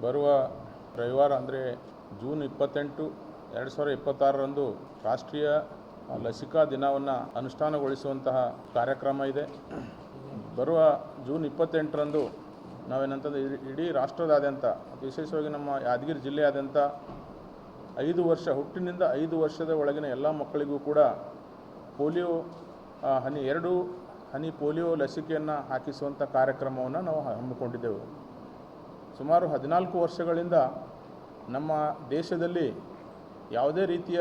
ಬರುವ ರವಿವಾರ ಅಂದರೆ ಜೂನ್ 28, 2026ರಂದು ರಾಷ್ಟ್ರೀಯ ಲಸಿಕಾ ದಿನವನ್ನು ಅನುಷ್ಠಾನಗೊಳಿಸುವಂತಹ ಕಾರ್ಯಕ್ರಮ ಇದೆ. ಬರುವ ಜೂನ್ 28ರಂದು ನಾವೇನಂತಂದರೆ ಇಡೀ ರಾಷ್ಟ್ರದಾದ್ಯಂತ, ವಿಶೇಷವಾಗಿ ನಮ್ಮ ಯಾದಗಿರಿ ಜಿಲ್ಲೆಯಾದ್ಯಂತ 5 ವರ್ಷ ಹುಟ್ಟಿನಿಂದ 5 ವರ್ಷದ ಒಳಗಿನ ಎಲ್ಲ ಮಕ್ಕಳಿಗೂ ಕೂಡ ಪೋಲಿಯೋ ಎರಡು ಹನಿ ಪೋಲಿಯೋ ಲಸಿಕೆಯನ್ನು ಹಾಕಿಸುವಂಥ ಕಾರ್ಯಕ್ರಮವನ್ನು ನಾವು ಹಮ್ಮಿಕೊಂಡಿದ್ದೆವು. ಸುಮಾರು 14 ವರ್ಷಗಳಿಂದ ನಮ್ಮ ದೇಶದಲ್ಲಿ ಯಾವುದೇ ರೀತಿಯ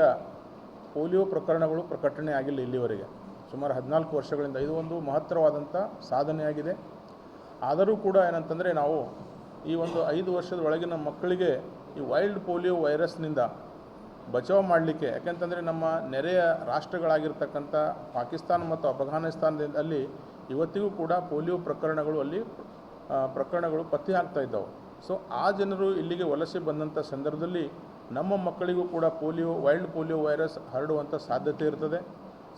ಪೋಲಿಯೋ ಪ್ರಕರಣಗಳು ಪ್ರಕಟಣೆ ಆಗಿಲ್ಲ ಇಲ್ಲಿವರೆಗೆ. ಸುಮಾರು 14 ವರ್ಷಗಳಿಂದ ಇದು ಒಂದು ಮಹತ್ತರವಾದಂಥ ಸಾಧನೆಯಾಗಿದೆ. ಆದರೂ ಕೂಡ ಏನಂತಂದರೆ ನಾವು ಈ ಒಂದು 5 ವರ್ಷದ ಒಳಗಿನ ಮಕ್ಕಳಿಗೆ ಈ ವೈಲ್ಡ್ ಪೋಲಿಯೋ ವೈರಸ್ನಿಂದ ಬಚಾವ್ ಮಾಡಲಿಕ್ಕೆ, ಯಾಕೆಂತಂದರೆ ನಮ್ಮ ನೆರೆಯ ರಾಷ್ಟ್ರಗಳಾಗಿರ್ತಕ್ಕಂಥ ಪಾಕಿಸ್ತಾನ ಮತ್ತು ಅಫ್ಘಾನಿಸ್ತಾನದಲ್ಲಿ ಇವತ್ತಿಗೂ ಕೂಡ ಪೋಲಿಯೋ ಪ್ರಕರಣಗಳು ಪತ್ತೆ ಆಗ್ತಾ ಇದ್ದಾವೆ. ಸೊ ಆ ಜನರು ಇಲ್ಲಿಗೆ ವಲಸೆ ಬಂದಂಥ ಸಂದರ್ಭದಲ್ಲಿ ನಮ್ಮ ಮಕ್ಕಳಿಗೂ ಕೂಡ ವೈಲ್ಡ್ ಪೋಲಿಯೋ ವೈರಸ್ ಹರಡುವಂಥ ಸಾಧ್ಯತೆ ಇರ್ತದೆ.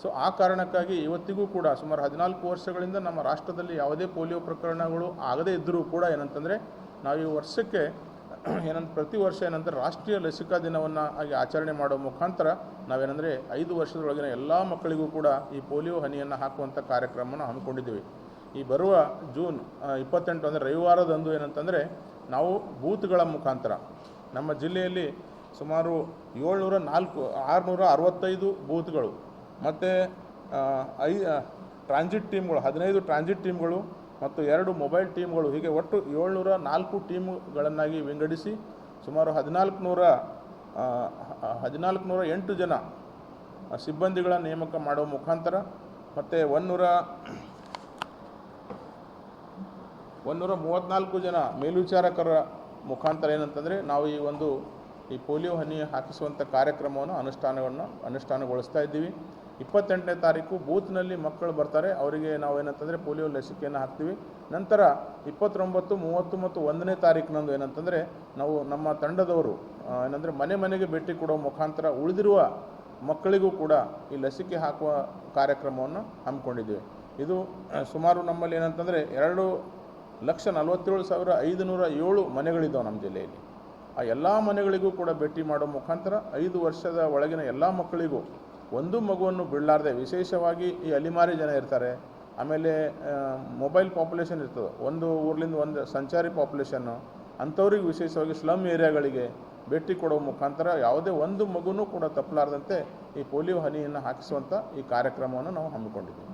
ಸೊ ಆ ಕಾರಣಕ್ಕಾಗಿ ಇವತ್ತಿಗೂ ಕೂಡ ಸುಮಾರು 14 ವರ್ಷಗಳಿಂದ ನಮ್ಮ ರಾಷ್ಟ್ರದಲ್ಲಿ ಯಾವುದೇ ಪೋಲಿಯೋ ಪ್ರಕರಣಗಳು ಆಗದೇ ಇದ್ದರೂ ಕೂಡ ಏನಂತಂದರೆ ನಾವು ಈ ವರ್ಷಕ್ಕೆ ಪ್ರತಿ ವರ್ಷ ರಾಷ್ಟ್ರೀಯ ಲಸಿಕಾ ದಿನವನ್ನು ಆಚರಣೆ ಮಾಡೋ ಮುಖಾಂತರ ನಾವೇನೆಂದರೆ 5 ವರ್ಷದೊಳಗಿನ ಎಲ್ಲ ಮಕ್ಕಳಿಗೂ ಕೂಡ ಈ ಪೋಲಿಯೋ ಹನಿಯನ್ನು ಹಾಕುವಂಥ ಕಾರ್ಯಕ್ರಮವನ್ನು ಹಮ್ಮಿಕೊಂಡಿದ್ದೀವಿ. ಈ ಬರುವ ಜೂನ್ 28 ಅಂದರೆ ರವಿವಾರದಂದು ಏನಂತಂದರೆ ನಾವು ಬೂತ್ಗಳ ಮುಖಾಂತರ ನಮ್ಮ ಜಿಲ್ಲೆಯಲ್ಲಿ ಸುಮಾರು 665 ಬೂತ್ಗಳು ಮತ್ತು ಟ್ರಾನ್ಸಿಟ್ ಟೀಮ್ಗಳು 15 ಟ್ರಾನ್ಸಿಟ್ ಟೀಮ್ಗಳು ಮತ್ತು 2 ಮೊಬೈಲ್ ಟೀಮ್ಗಳು, ಹೀಗೆ ಒಟ್ಟು 704 ಟೀಮ್ಗಳನ್ನಾಗಿ ವಿಂಗಡಿಸಿ ಸುಮಾರು 1408 ಜನ ಸಿಬ್ಬಂದಿಗಳ ನೇಮಕ ಮಾಡುವ ಮುಖಾಂತರ ಮತ್ತು 134 ಜನ ಮೇಲ್ವಿಚಾರಕರ ಮುಖಾಂತರ ಏನಂತಂದರೆ ನಾವು ಈ ಪೋಲಿಯೋ ಹನಿ ಹಾಕಿಸುವಂಥ ಕಾರ್ಯಕ್ರಮವನ್ನು ಅನುಷ್ಠಾನಗೊಳಿಸ್ತಾ ಇದ್ದೀವಿ. 28ನೇ ತಾರೀಕು ಬೂತ್ನಲ್ಲಿ ಮಕ್ಕಳು ಬರ್ತಾರೆ, ಅವರಿಗೆ ನಾವೇನಂತಂದರೆ ಪೋಲಿಯೋ ಲಸಿಕೆಯನ್ನು ಹಾಕ್ತೀವಿ. ನಂತರ 29, 30 ಮತ್ತು 1ನೇ ತಾರೀಕಿನಂದು ಏನಂತಂದರೆ ನಾವು ನಮ್ಮ ತಂಡದವರು ಮನೆ ಮನೆಗೆ ಭೇಟಿ ಕೊಡೋ ಮುಖಾಂತರ ಉಳಿದಿರುವ ಮಕ್ಕಳಿಗೂ ಕೂಡ ಈ ಲಸಿಕೆ ಹಾಕುವ ಕಾರ್ಯಕ್ರಮವನ್ನು ಹಮ್ಮಿಕೊಂಡಿದ್ದೀವಿ. ಇದು ಸುಮಾರು ನಮ್ಮಲ್ಲಿ ಏನಂತಂದರೆ 2,47,507 ಮನೆಗಳಿದ್ದಾವೆ ನಮ್ಮ ಜಿಲ್ಲೆಯಲ್ಲಿ. ಆ ಎಲ್ಲ ಮನೆಗಳಿಗೂ ಕೂಡ ಭೇಟಿ ಮಾಡೋ ಮುಖಾಂತರ 5 ವರ್ಷದ ಒಳಗಿನ ಎಲ್ಲ ಮಕ್ಕಳಿಗೂ ಒಂದು ಮಗುವನ್ನು ಬಿಡಲಾರ್ದೆ, ವಿಶೇಷವಾಗಿ ಈ ಅಲಿಮಾರಿ ಜನ ಇರ್ತಾರೆ, ಆಮೇಲೆ ಮೊಬೈಲ್ ಪಾಪ್ಯುಲೇಷನ್ ಇರ್ತದೆ, ಒಂದು ಊರ್ಲಿಂದ ಒಂದು ಸಂಚಾರಿ ಪಾಪ್ಯುಲೇಷನ್ನು, ಅಂಥವ್ರಿಗೆ ವಿಶೇಷವಾಗಿ ಸ್ಲಮ್ ಏರಿಯಾಗಳಿಗೆ ಭೇಟಿ ಕೊಡೋ ಮುಖಾಂತರ ಯಾವುದೇ ಒಂದು ಮಗುನೂ ಕೂಡ ತಪ್ಪಲಾರ್ದಂತೆ ಈ ಪೋಲಿಯೋ ಹನಿಯನ್ನು ಹಾಕಿಸುವಂಥ ಈ ಕಾರ್ಯಕ್ರಮವನ್ನು ನಾವು ಹಮ್ಮಿಕೊಂಡಿದ್ದೀವಿ.